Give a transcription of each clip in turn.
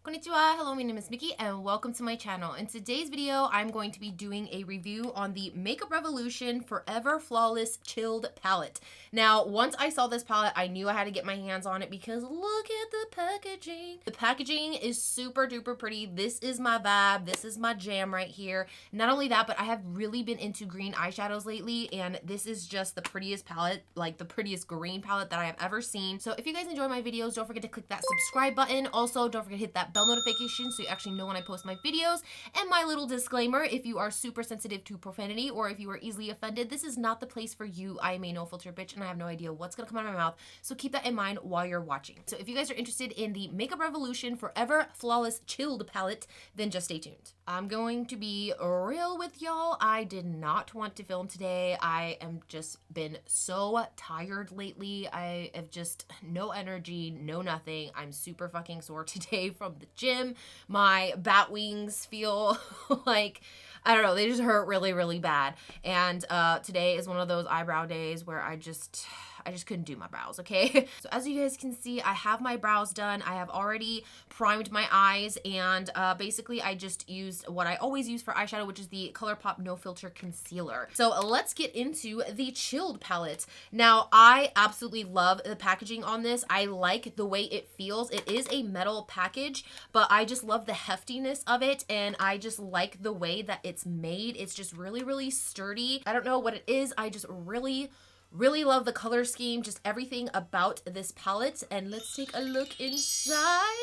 Konnichiwa, hello, my name is Miki and welcome to my channel. In today's video, I'm going to be doing a review on the Makeup Revolution Forever Flawless Chilled Palette. Now, once I saw this palette, I knew I had to get my hands on it because look at the packaging. The packaging is super duper pretty. This is my vibe. This is my jam right here. Not only that, but I have really been into green eyeshadows lately, and this is just the prettiest palette, like the prettiest green palette that I have ever seen. So if you guys enjoy my videos, don't forget to click that subscribe button. Also, don't forget to hit that bell notification so you actually know when I post my videos. And my little disclaimer, if you are super sensitive to profanity or if you are easily offended, this is not the place for you. I am a no filter bitch and I have no idea what's gonna come out of my mouth, so keep that in mind while you're watching. So if you guys are interested in the Makeup Revolution Forever Flawless Chilled Palette, then just stay tuned. I'm going to be real with y'all. I did not want to film today. I am just been so tired lately. I have just no energy, no nothing. I'm super fucking sore today from the gym. My bat wings feel like, I don't know, they just hurt really, really bad. And today is one of those eyebrow days where I just couldn't do my brows, okay? So as you guys can see, I have my brows done. I have already primed my eyes, and basically I just used what I always use for eyeshadow, which is the ColourPop No Filter Concealer. So let's get into the Chilled palette. Now, I absolutely love the packaging on this. I like the way it feels. It is a metal package, but I just love the heftiness of it, and I just like the way that it's made. It's just really, really sturdy. I don't know what it is. I just really love the color scheme, just everything about this palette. And let's take a look inside.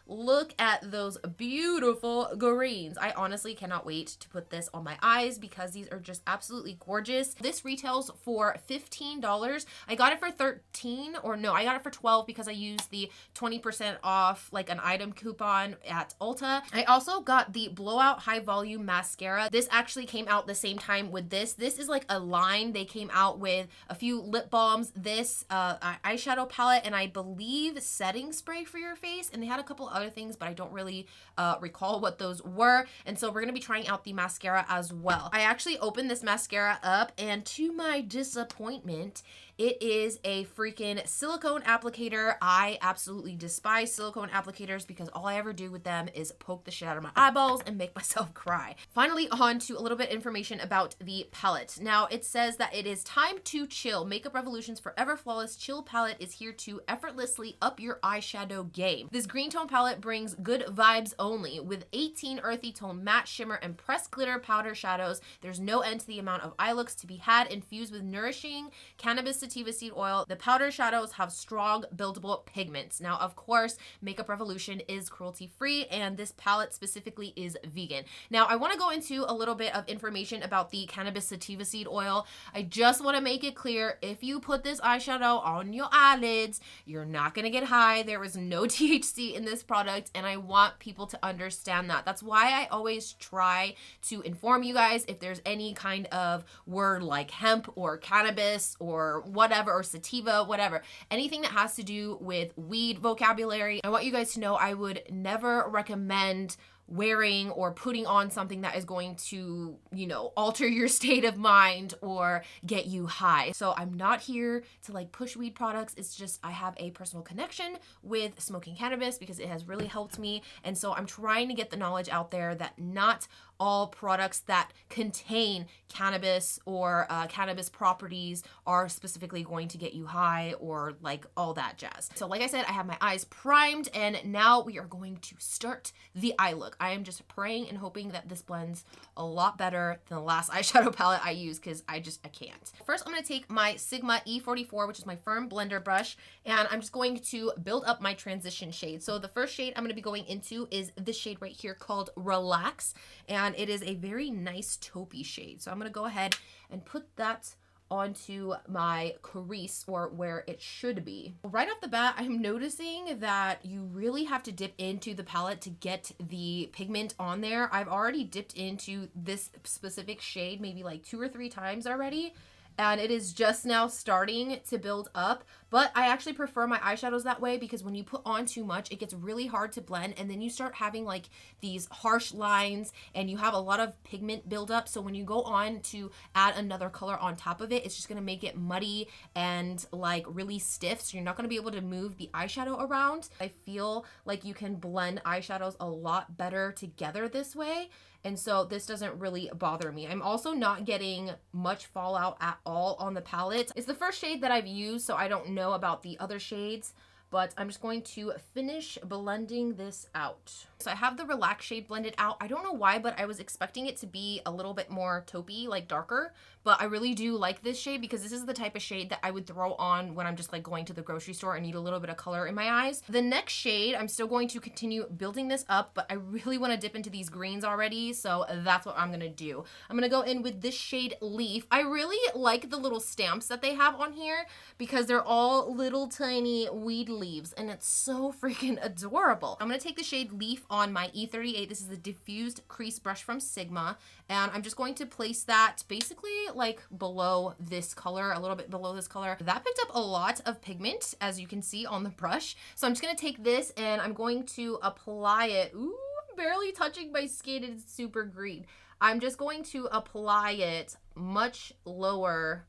Look at those beautiful greens. I honestly cannot wait to put this on my eyes because these are just absolutely gorgeous. This retails for $15. I got it for 13, or no, I got it for 12 because I used the 20% off like an item coupon at Ulta. I also got the Blowout High Volume Mascara. This actually came out the same time with this. This is like a line. They came out with a few lip balms, this eyeshadow palette, and I believe setting spray for your face, and they had a couple other things, but I don't really recall what those were. And so we're gonna be trying out the mascara as well. I actually opened this mascara up, and to my disappointment, it is a freaking silicone applicator. I absolutely despise silicone applicators because all I ever do with them is poke the shit out of my eyeballs and make myself cry. Finally, on to a little bit of information about the palette. Now, it says that it is time to chill. Makeup Revolution's Forever Flawless Chill Palette is here to effortlessly up your eyeshadow game. This green tone palette brings good vibes only. With 18 earthy tone matte, shimmer, and pressed glitter powder shadows, there's no end to the amount of eye looks to be had. Infused with nourishing cannabis sativa seed oil, the powder shadows have strong buildable pigments. Now, of course, Makeup Revolution is cruelty free, and this palette specifically is vegan. Now, I want to go into a little bit of information about the cannabis sativa seed oil. I just want to make it clear, if you put this eyeshadow on your eyelids, you're not going to get high. There is no THC in this product, and I want people to understand that. That's why I always try to inform you guys if there's any kind of word like hemp or cannabis or whatever, or sativa, whatever, anything that has to do with weed vocabulary. I want you guys to know I would never recommend wearing or putting on something that is going to, you know, alter your state of mind or get you high. So I'm not here to like push weed products. It's just I have a personal connection with smoking cannabis because it has really helped me. And so I'm trying to get the knowledge out there that not all products that contain cannabis or cannabis properties are specifically going to get you high or like all that jazz. So like I said, I have my eyes primed, and now we are going to start the eye look. I am just praying and hoping that this blends a lot better than the last eyeshadow palette I used because I can't. First, I'm going to take my Sigma E44, which is my firm blender brush, and I'm just going to build up my transition shade. So the first shade I'm going to be going into is this shade right here called Relax, and it is a very nice taupey shade. So I'm going to go ahead and put that onto my crease, or where it should be. Right off the bat, I'm noticing that you really have to dip into the palette to get the pigment on there. I've already dipped into this specific shade maybe like 2 or 3 times already, and it is just now starting to build up. But I actually prefer my eyeshadows that way because when you put on too much, it gets really hard to blend, and then you start having like these harsh lines and you have a lot of pigment buildup. So when you go on to add another color on top of it, it's just gonna make it muddy and like really stiff. So you're not gonna be able to move the eyeshadow around. I feel like you can blend eyeshadows a lot better together this way. And so this doesn't really bother me. I'm also not getting much fallout at all on the palette. It's the first shade that I've used, so I don't know about the other shades, but I'm just going to finish blending this out. So I have the Relax shade blended out. I don't know why, but I was expecting it to be a little bit more taupey, like darker, but I really do like this shade because this is the type of shade that I would throw on when I'm just like going to the grocery store and need a little bit of color in my eyes. The next shade, I'm still going to continue building this up, but I really want to dip into these greens already, so that's what I'm gonna do. I'm gonna go in with this shade Leaf. I really like the little stamps that they have on here because they're all little tiny weed leaves, and it's so freaking adorable. I'm gonna take the shade Leaf on my E38. This is the diffused crease brush from Sigma, and I'm just going to place that basically like below this color, a little bit below this color. That picked up a lot of pigment, as you can see on the brush. So I'm just gonna take this and I'm going to apply it. Ooh, I'm barely touching my skin. It's super green. I'm just going to apply it much lower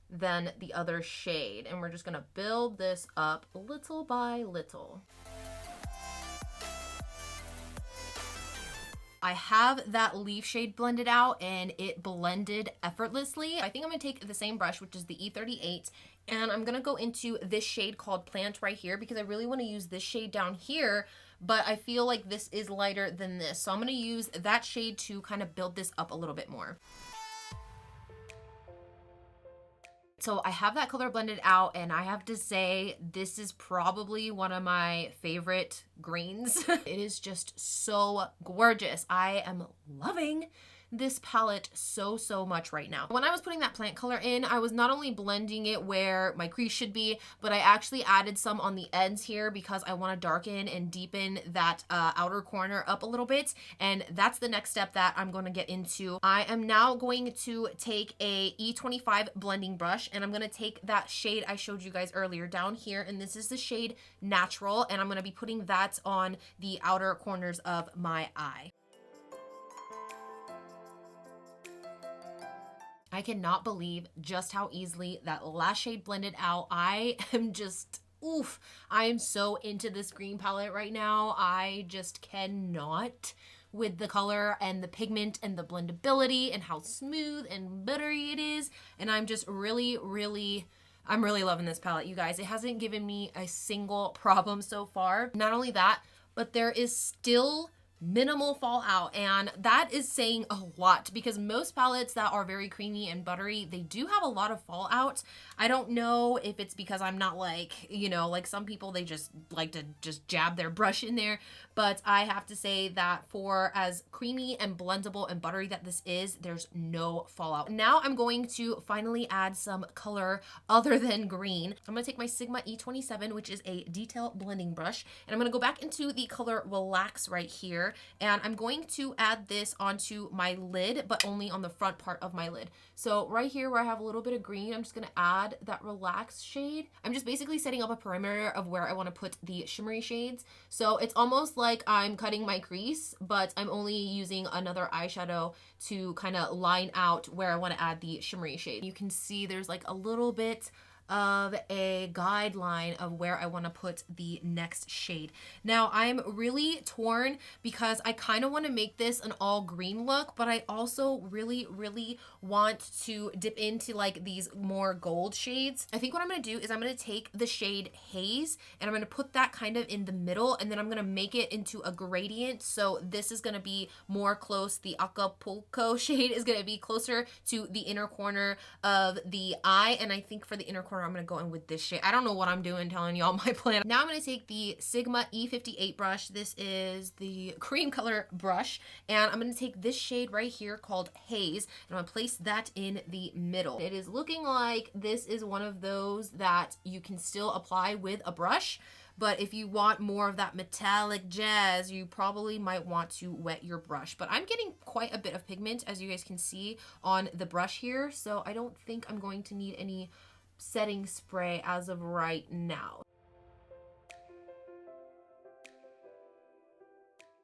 than the other shade, and we're just gonna build this up little by little. I have that Leaf shade blended out and it blended effortlessly. I think I'm gonna take the same brush, which is the E38, and I'm gonna go into this shade called Plant right here because I really wanna use this shade down here, but I feel like this is lighter than this. So I'm gonna use that shade to kind of build this up a little bit more. So I have that color blended out, and I have to say this is probably one of my favorite greens. It is just so gorgeous. I am loving this palette so much right now. When I was putting that plant color in, I was not only blending it where my crease should be, but I actually added some on the ends here because I want to darken and deepen that outer corner up a little bit, and that's the next step that I'm going to get into. I am now going to take a E25 blending brush, and I'm going to take that shade I showed you guys earlier down here, and this is the shade Natural, and I'm going to be putting that on the outer corners of my eye. I cannot believe just how easily that last shade blended out. I am just, oof, I am so into this green palette right now. I just cannot with the color and the pigment and the blendability and how smooth and buttery it is. And I'm just really loving this palette, you guys. It hasn't given me a single problem so far. Not only that, but there is still minimal fallout, and that is saying a lot because most palettes that are very creamy and buttery, they do have a lot of fallout. I don't know if it's because I'm not like, you know, like some people, they just like to just jab their brush in there, but I have to say that for as creamy and blendable and buttery that this is, there's no fallout. Now I'm going to finally add some color other than green. I'm gonna take my Sigma E27, which is a detail blending brush, and I'm gonna go back into the color Relax right here. And I'm going to add this onto my lid, but only on the front part of my lid. So right here where I have a little bit of green, I'm just gonna add that Relax shade. I'm just basically setting up a perimeter of where I wanna put the shimmery shades. So it's almost like I'm cutting my crease, but I'm only using another eyeshadow to kind of line out where I wanna add the shimmery shade. You can see there's like a little bit of a guideline of where I want to put the next shade. Now I'm really torn because I kind of want to make this an all green look, but I also really want to dip into like these more gold shades. I think what I'm going to do is I'm going to take the shade Haze and I'm going to put that kind of in the middle, and then I'm going to make it into a gradient. So this is going to be more close. The Acapulco shade is going to be closer to the inner corner of the eye, and I think for the inner corner I'm gonna go in with this shade. I don't know what I'm doing telling y'all my plan. Now I'm gonna take the Sigma E58 brush. This is the cream color brush, and I'm gonna take this shade right here called Haze, and I'm gonna place that in the middle. It is looking like this is one of those that you can still apply with a brush, but if you want more of that metallic jazz, you probably might want to wet your brush. But I'm getting quite a bit of pigment, as you guys can see on the brush here, so I don't think I'm going to need any setting spray as of right now.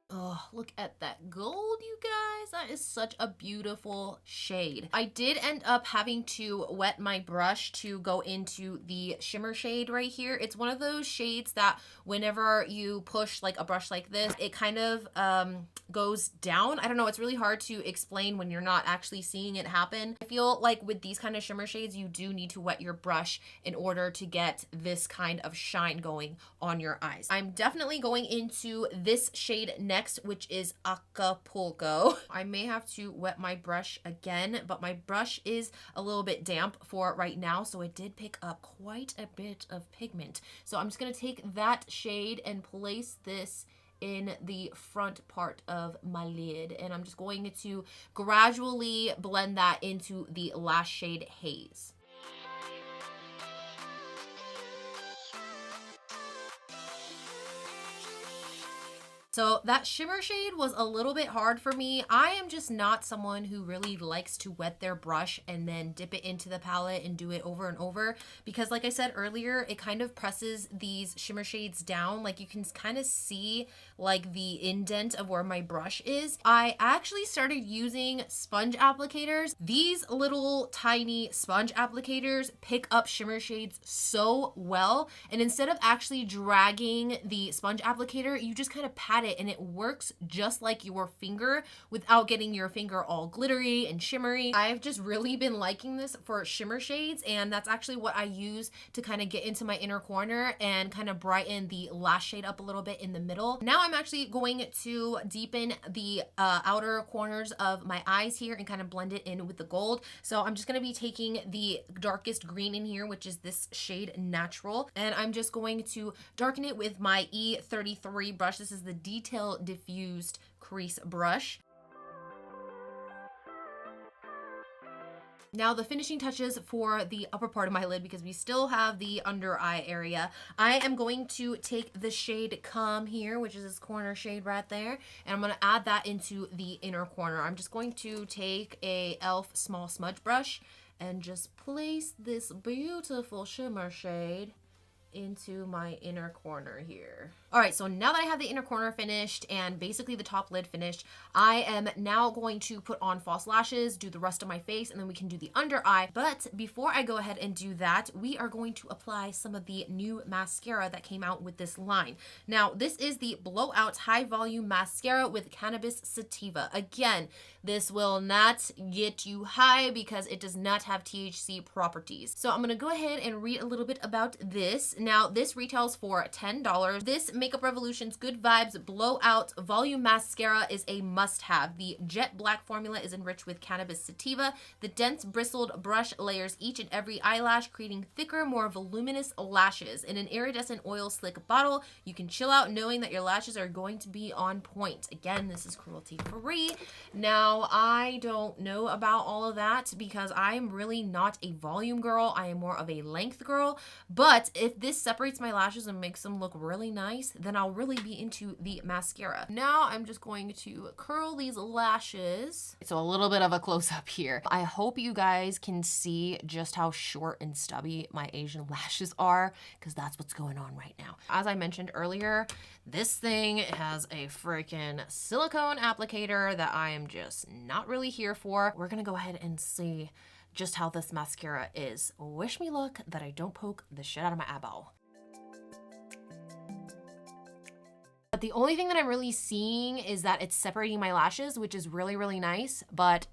Oh, look at that gold, you guys. That is such a beautiful shade. I did end up having to wet my brush to go into the shimmer shade right here. It's one of those shades that whenever you push like a brush like this, it kind of goes down. I don't know, it's really hard to explain when you're not actually seeing it happen. I feel like with these kind of shimmer shades, you do need to wet your brush in order to get this kind of shine going on your eyes. I'm definitely going into this shade next, which is Acapulco. I may have to wet my brush again, but my brush is a little bit damp for right now, so it did pick up quite a bit of pigment. So I'm just gonna take that shade and place this in the front part of my lid, and I'm just going to gradually blend that into the last shade, Haze. So that shimmer shade was a little bit hard for me. I am just not someone who really likes to wet their brush and then dip it into the palette and do it over and over, because like I said earlier, it kind of presses these shimmer shades down. Like you can kind of see like the indent of where my brush is. I actually started using sponge applicators. These little tiny sponge applicators pick up shimmer shades so well, and instead of actually dragging the sponge applicator, you just kind of pat it and it works just like your finger without getting your finger all glittery and shimmery. I've just really been liking this for shimmer shades, and that's actually what I use to kind of get into my inner corner and kind of brighten the lash shade up a little bit in the middle. Now I'm actually going to deepen the outer corners of my eyes here and kind of blend it in with the gold. So I'm just going to be taking the darkest green in here, which is this shade Natural, and I'm just going to darken it with my E33 brush. This is the Detail Diffused Crease Brush. Now the finishing touches for the upper part of my lid, because we still have the under eye area. I am going to take the shade Come here, which is this corner shade right there, and I'm going to add that into the inner corner. I'm just going to take a e.l.f. small smudge brush and just place this beautiful shimmer shade into my inner corner here. All right, so now that I have the inner corner finished and basically the top lid finished, I am now going to put on false lashes, do the rest of my face, and then we can do the under eye. But before I go ahead and do that, we are going to apply some of the new mascara that came out with this line. Now, this is the Blowout High Volume Mascara with Cannabis Sativa. Again, this will not get you high because it does not have THC properties. So I'm gonna go ahead and read a little bit about this. Now, this retails for $10. This Makeup Revolution's Good Vibes Blowout Volume Mascara is a must-have. The jet black formula is enriched with cannabis sativa. The dense bristled brush layers each and every eyelash, creating thicker, more voluminous lashes. In an iridescent oil slick bottle, you can chill out knowing that your lashes are going to be on point. Again, this is cruelty-free. Now, I don't know about all of that because I'm really not a volume girl. I am more of a length girl. But if this separates my lashes and makes them look really nice, then I'll really be into the mascara. Now I'm just going to curl these lashes. So a little bit of a close-up here. I hope you guys can see just how short and stubby my Asian lashes are, because that's what's going on right now. As I mentioned earlier, this thing has a freaking silicone applicator that I am just not really here for. We're gonna go ahead and see just how this mascara is. Wish me luck that I don't poke the shit out of my eyeball. But the only thing that I'm really seeing is that it's separating my lashes, which is really, really nice, but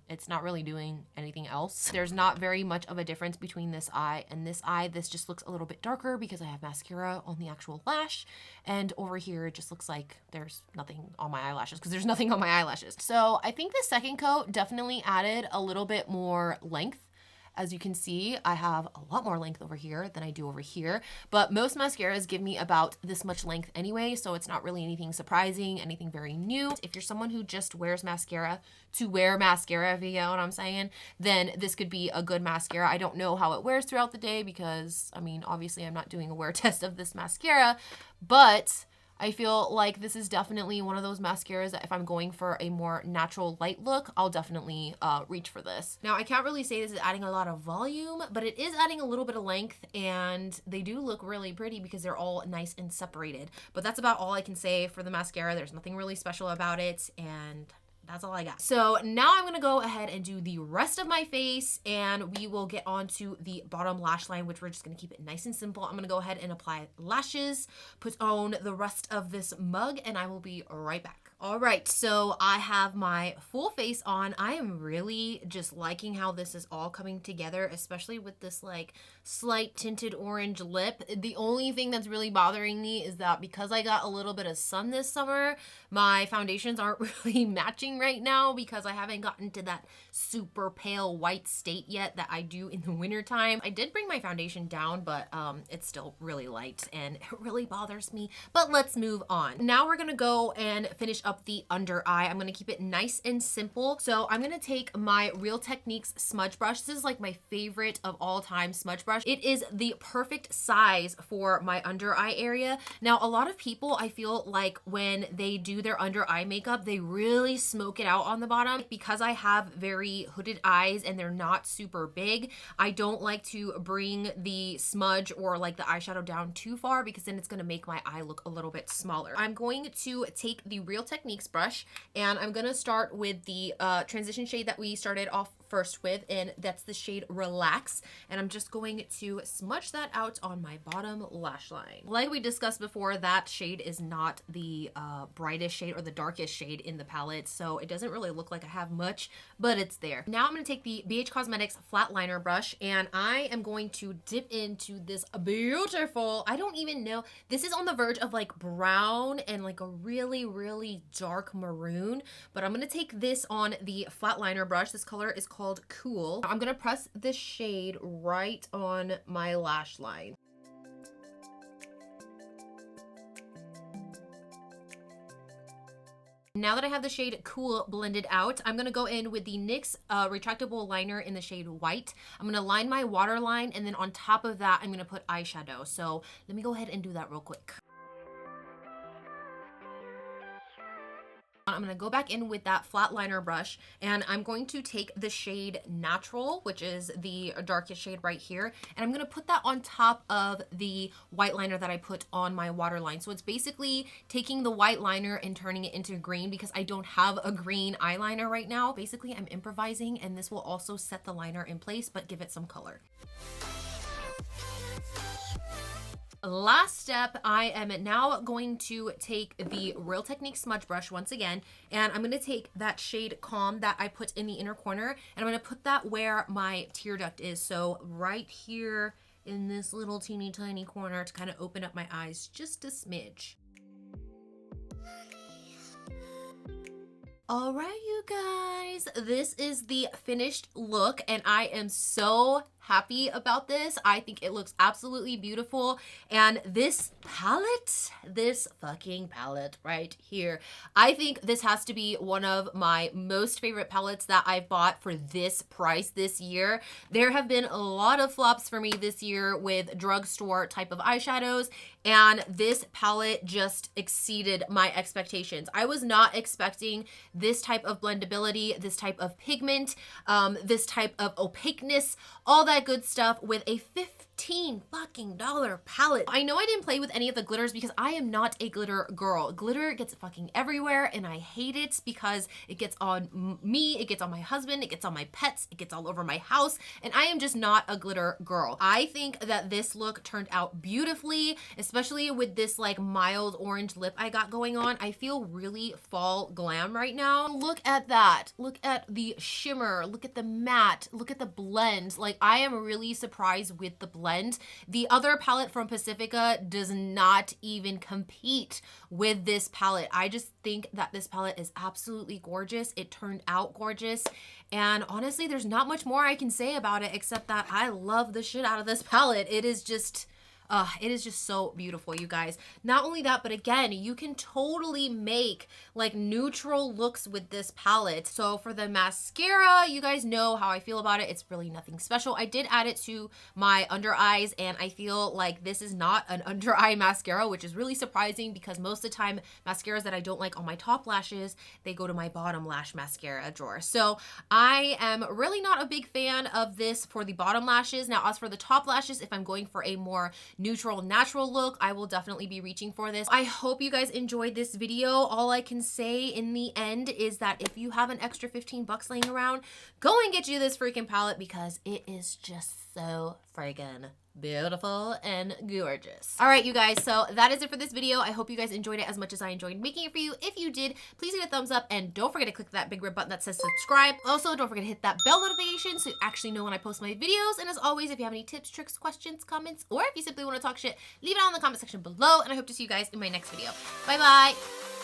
it's not really doing anything else. There's not very much of a difference between this eye and this eye. This just looks a little bit darker because I have mascara on the actual lash, and over here it just looks like there's nothing on my eyelashes because there's nothing on my eyelashes. So I think the second coat definitely added a little bit more length As you can see, I have a lot more length over here than I do over here, but most mascaras give me about this much length anyway, so it's not really anything surprising, anything very new. If you're someone who just wears mascara to wear mascara, if you know what I'm saying, then this could be a good mascara. I don't know how it wears throughout the day because, I mean, obviously I'm not doing a wear test of this mascara, but I feel like this is definitely one of those mascaras that if I'm going for a more natural light look, I'll definitely reach for this. Now, I can't really say this is adding a lot of volume, but it is adding a little bit of length, and they do look really pretty because they're all nice and separated. But that's about all I can say for the mascara. There's nothing really special about it, and that's all I got. So now I'm gonna go ahead and do the rest of my face, and we will get on to the bottom lash line, which we're just gonna keep it nice and simple. I'm gonna go ahead and apply lashes, put on the rest of this mug, and I will be right back. All right, so I have my full face on. I am really just liking how this is all coming together, especially with this like slight tinted orange lip. The only thing that's really bothering me is that because I got a little bit of sun this summer, my foundations aren't really matching right now because I haven't gotten to that super pale white state yet that I do in the wintertime. I did bring my foundation down, but it's still really light and it really bothers me. But let's move on. Now we're gonna go and finish up the under eye. I'm gonna keep it nice and simple. So I'm gonna take my Real Techniques smudge brush. This is like my favorite of all time smudge brush. It is the perfect size for my under eye area. Now, a lot of people, I feel like when they do their under eye makeup, they really smoke it out on the bottom. Because I have very hooded eyes and they're not super big, I don't like to bring the smudge or like the eyeshadow down too far because then it's gonna make my eye look a little bit smaller. I'm going to take the Real Techniques brush and I'm gonna start with the transition shade that we started off first with, and that's the shade Relax, and I'm just going to smudge that out on my bottom lash line. Like we discussed before, that shade is not the brightest shade or the darkest shade in the palette, so it doesn't really look like I have much, but it's there. Now I'm going to take the BH Cosmetics flat liner brush, and I am going to dip into this beautiful, I don't even know, this is on the verge of like brown and like a really, really dark maroon, but I'm going to take this on the flat liner brush. This color is called Cool. I'm going to press this shade right on my lash line. Now that I have the shade Cool blended out, I'm going to go in with the NYX retractable liner in the shade White. I'm going to line my waterline, and then on top of that, I'm going to put eyeshadow. So let me go ahead and do that real quick. I'm going to go back in with that flat liner brush, and I'm going to take the shade Natural, which is the darkest shade right here, and I'm going to put that on top of the white liner that I put on my waterline. So it's basically taking the white liner and turning it into green because I don't have a green eyeliner right now. Basically, I'm improvising, and this will also set the liner in place but give it some color. Last step, I am now going to take the Real Techniques smudge brush once again, and I'm going to take that shade Calm that I put in the inner corner, and I'm going to put that where my tear duct is. So right here in this little teeny tiny corner to kind of open up my eyes just a smidge. All right, you guys, this is the finished look, and I am so happy about this. I think it looks absolutely beautiful, and this palette, this fucking palette right here, I think this has to be one of my most favorite palettes that I've bought for this price this year. There have been a lot of flops for me this year with drugstore type of eyeshadows, and this palette just exceeded my expectations. I was not expecting this type of blendability, this type of pigment, this type of opaqueness, all that good stuff with a $15 fucking palette. I know I didn't play with any of the glitters because I am not a glitter girl. Glitter gets fucking everywhere, and I hate it because it gets on me, it gets on my husband, it gets on my pets, it gets all over my house, and I am just not a glitter girl. I think that this look turned out beautifully, especially with this like mild orange lip I got going on. I feel really fall glam right now. Look at that. Look at the shimmer. Look at the matte. Look at the blend. Like, I am really surprised with the blend. blend. The other palette from Pacifica does not even compete with this palette. I just think that this palette is absolutely gorgeous. It turned out gorgeous. And honestly, there's not much more I can say about it except that I love the shit out of this palette. It is just so beautiful, you guys. Not only that, but again, you can totally make like neutral looks with this palette. So for the mascara, you guys know how I feel about it. It's really nothing special. I did add it to my under eyes, and I feel like this is not an under eye mascara, which is really surprising because most of the time mascaras that I don't like on my top lashes, they go to my bottom lash mascara drawer. So I am really not a big fan of this for the bottom lashes. Now, as for the top lashes, if I'm going for a more neutral, natural look, I will definitely be reaching for this. I hope you guys enjoyed this video. All I can say in the end is that if you have an extra 15 bucks laying around, go and get you this freaking palette because it is just so friggin' beautiful and gorgeous. All right, you guys, so that is it for this video. I hope you guys enjoyed it as much as I enjoyed making it for you. If you did, please hit a thumbs up and don't forget to click that big red button that says subscribe. Also, don't forget to hit that bell notification so you actually know when I post my videos. And as always, if you have any tips, tricks, questions, comments, or if you simply want to talk shit, leave it on in the comment section below. And I hope to see you guys in my next video. Bye bye.